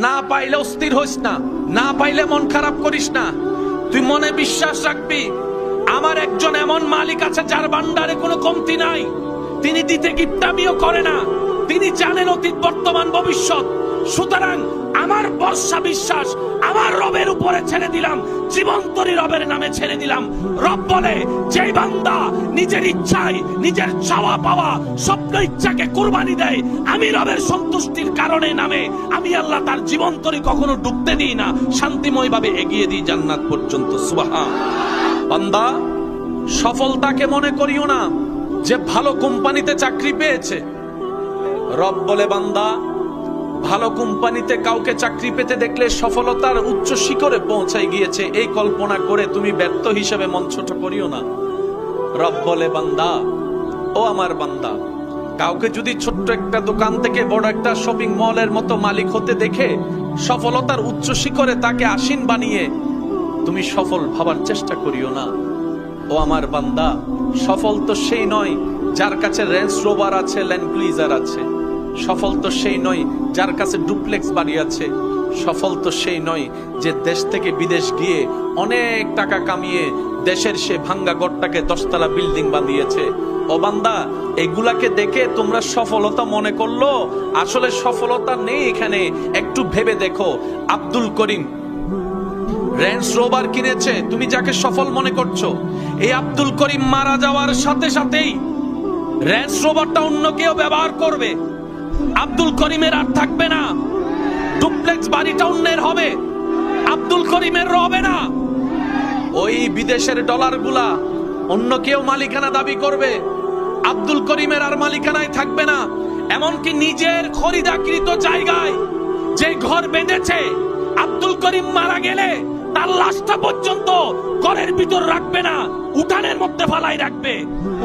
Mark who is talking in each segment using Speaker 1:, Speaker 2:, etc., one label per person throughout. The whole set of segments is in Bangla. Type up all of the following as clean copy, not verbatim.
Speaker 1: না পাইলে অস্থির হইস না, না পাইলে মন খারাপ করিস না। তুই মনে বিশ্বাস রাখবি, আমার একজন এমন মালিক আছে যার ভান্ডারে কোনো কমতি নাই। তিনি দিতে কিপটামিও করে না, তিনি জানেন অতীত বর্তমান ভবিষ্যৎ। সুতরাং আমার ভরসা বিশ্বাস আমার রবের উপরে ছেড়ে দিলাম, জীবন্তরী রবের নামে ছেড়ে দিলাম। রব বলে, যে বান্দা নিজের ইচ্ছায় নিজের চাওয়া পাওয়া স্বপ্ন ইচ্ছাকে কুরবানি দেয়, আমি রবের সন্তুষ্টির কারণে নামে আমি আল্লাহ তার জীবন্তরী কখনো ডুবতে দিই না, শান্তিময় ভাবে এগিয়ে দিই জান্নাত পর্যন্ত। সুবহান। বান্দা, সফলতাকে মনে করিও না যে ভালো কোম্পানিতে চাকরি পেয়েছে। রব বলে, বান্দা, ভালো কোম্পানিতে কাউকে চাকরি পেতে দেখলে সফলতার উচ্চ শিখরে পৌঁছায় গিয়েছে, এই কল্পনা করে তুমি ব্যর্থ হিসেবে মন ছোট করিও না। রব বলে, বান্দা, ও আমার বান্দা, কাউকে যদি ছোট্ট একটা দোকান থেকে বড় একটা শপিং মলের মতো মালিক হতে দেখে সফলতার উচ্চ শিখরে তাকে আসীন বানিয়ে তুমি সফল ভাবার চেষ্টা করিও না। ও আমার বান্দা, সফল তো সেই নয় যার কাছে রেঞ্জ রোভার আছে, ল্যান্ড ক্রুইজার আছে। সফল তো সেই নয় যার কাছে ডুপ্লেক্স বাড়ি আছে। সফল তো সেই নয় যে দেশ থেকে বিদেশ গিয়ে অনেক টাকা কামিয়ে দেশের সে ভাঙ্গা ঘরটাকে 10তলা বিল্ডিং বানিয়েছে। ও বান্দা, এগুলাকে দেখে তোমরা সফলতা মনে করলো, আসলে সফলতা নেই এখানে। একটু ভেবে দেখো, আব্দুল করিম রেঞ্জ রোভার কিনেছে, তুমি যাকে সফল মনে করছো, এই আব্দুল করিম মারা যাওয়ার সাথে সাথেই রেঞ্জ রোভারটা অন্য কেউ ব্যবহার করবে। আব্দুল করিমের আর থাকবে না, ডুপ্লেক্স বাড়িটা অন্যের হবে, আব্দুল করিমের হবে না। ওই বিদেশের ডলার গুলা অন্য কেউ মালিকানা দাবি করবে, আব্দুল করিমের আর মালিকানায় থাকবে না। এমনকি নিজের খরিদাকৃত জায়গায় যে ঘর বেঁধেছে, আব্দুল করিম মারা গেলে তার লাশটা পর্যন্ত ঘরের ভিতর রাখবে না, উঠানের মধ্যে ফালাই রাখবে,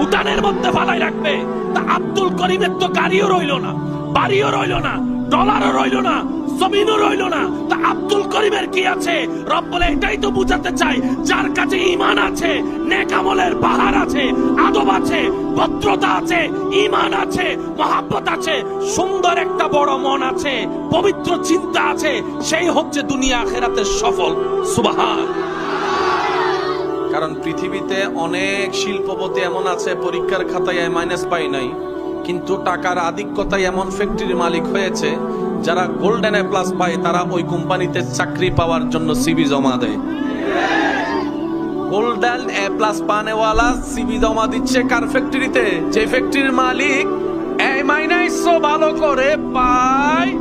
Speaker 1: উঠানের মধ্যে ফালাই রাখবে। তা আব্দুল করিমের তো গাড়িও রইল না, বাড়িও রইল না, ডলারও রইল না, জমিনও রইল না। তা আব্দুল করিমের কি আছে? রব বলে, এটাই তো বুঝাতে চাই, যার কাছে ঈমান আছে, নেক আমলের পাহাড় আছে, আদব আছে, ভদ্রতা আছে, ঈমান আছে, মহব্বত আছে, সুন্দর একটা বড় মন আছে, পবিত্র চিন্তা আছে, সেই হচ্ছে দুনিয়া আখিরাতের সফল। সুবহান। কারণ পৃথিবীতে অনেক শিল্পপতি এমন আছে, পরীক্ষার খাতায় মাইনাস পাই নাই, কিন্তু টাকার আধিক্যতায় এমন ফ্যাক্টরির মালিক হয়েছে, যারা গোল্ডেন এ প্লাস পায় তারা ওই কোম্পানিতে চাকরি পাওয়ার জন্য সিভি জমা দেয়। গোল্ডেন এ প্লাস পানেওয়ালা সিভি জমা দিচ্ছে কার ফ্যাক্টরিতে? যে ফ্যাক্টরির মালিক এই মাইনাস ভালো করে পায়